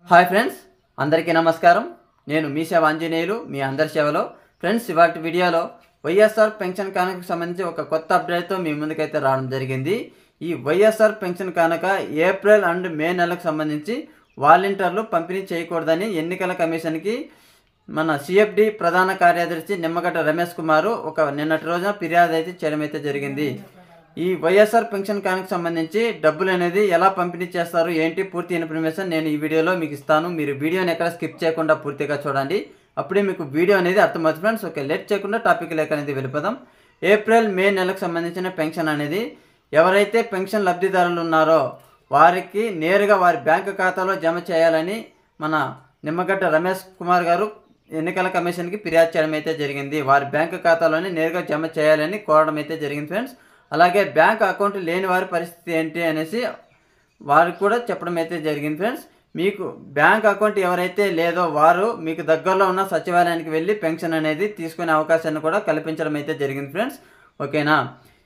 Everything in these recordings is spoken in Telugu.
హాయ్ ఫ్రెండ్స్, అందరికీ నమస్కారం. నేను మీ సేవ ఆంజనేయులు, మీ అందరి సేవలో. ఫ్రెండ్స్, ఇవాటి వీడియోలో వైఎస్ఆర్ పెన్షన్ కానుకకు సంబంధించి ఒక కొత్త అప్డేట్తో మీ ముందుకైతే రావడం జరిగింది. ఈ వైఎస్ఆర్ పెన్షన్ కానుక ఏప్రిల్ అండ్ మే నెలకు సంబంధించి వాలంటీర్లు పంపిణీ చేయకూడదని ఎన్నికల కమిషన్కి మన సిఎఫ్డి ప్రధాన కార్యదర్శి నిమ్మగడ్డ రమేష్ కుమార్ నిన్నటి రోజున ఫిర్యాదు అయితే చేయడం అయితే జరిగింది. ఈ వైఎస్ఆర్ పెన్షన్ కానుకకు సంబంధించి డబ్బులు అనేది ఎలా పంపిణీ చేస్తారు, ఏంటి పూర్తి ఇన్ఫర్మేషన్ నేను ఈ వీడియోలో మీకు ఇస్తాను. మీరు వీడియోని ఎక్కడ స్కిప్ చేయకుండా పూర్తిగా చూడండి, అప్పుడే మీకు వీడియో అనేది అర్థమవుతుంది ఫ్రెండ్స్. ఓకే, లేట్ చేయకుండా టాపిక్ లేక అనేది వెళ్ళిపోదాం. ఏప్రిల్ మే నెలకు సంబంధించిన పెన్షన్ అనేది ఎవరైతే పెన్షన్ లబ్ధిదారులు ఉన్నారో వారికి నేరుగా వారి బ్యాంకు ఖాతాలో జమ చేయాలని మన నిమ్మగడ్డ రమేష్ కుమార్ గారు ఎన్నికల కమిషన్కి ఫిర్యాదు చేయడం అయితే జరిగింది. వారి బ్యాంకు ఖాతాలోనే నేరుగా జమ చేయాలని కోరడం అయితే జరిగింది ఫ్రెండ్స్. అలాగే బ్యాంక్ అకౌంట్ లేని వారి పరిస్థితి ఏంటి అనేసి వారికి కూడా చెప్పడం అయితే జరిగింది ఫ్రెండ్స్. మీకు బ్యాంక్ అకౌంట్ ఎవరైతే లేదో వారు మీకు దగ్గరలో ఉన్న సచివాలయానికి వెళ్ళి పెన్షన్ అనేది తీసుకునే అవకాశాన్ని కూడా కల్పించడం అయితే జరిగింది ఫ్రెండ్స్. ఓకేనా,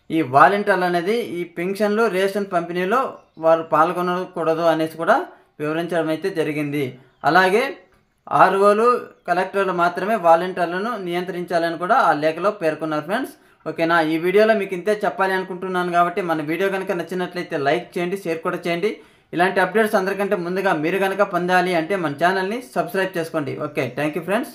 ఈ వాలంటీర్లు అనేది ఈ పెన్షన్లు రేషన్ పంపిణీలో వారు పాల్గొనకూడదు అనేసి కూడా వివరించడం అయితే జరిగింది. అలాగే ఆర్ఓలు కలెక్టర్లు మాత్రమే వాలంటీర్లను నియంత్రించాలని కూడా ఆ లేఖలో పేర్కొన్నారు ఫ్రెండ్స్. ఓకేనా, ఈ వీడియోలో మీకు ఇంతే చెప్పాలి అనుకుంటున్నాను కాబట్టి మన వీడియో కనుక నచ్చినట్లయితే లైక్ చేయండి, షేర్ కూడా చేయండి. ఇలాంటి అప్డేట్స్ అందరికంటే ముందుగా మీరు కనుక పొందాలి అంటే మన ఛానల్ని సబ్స్క్రైబ్ చేసుకోండి. Okay, thank you friends.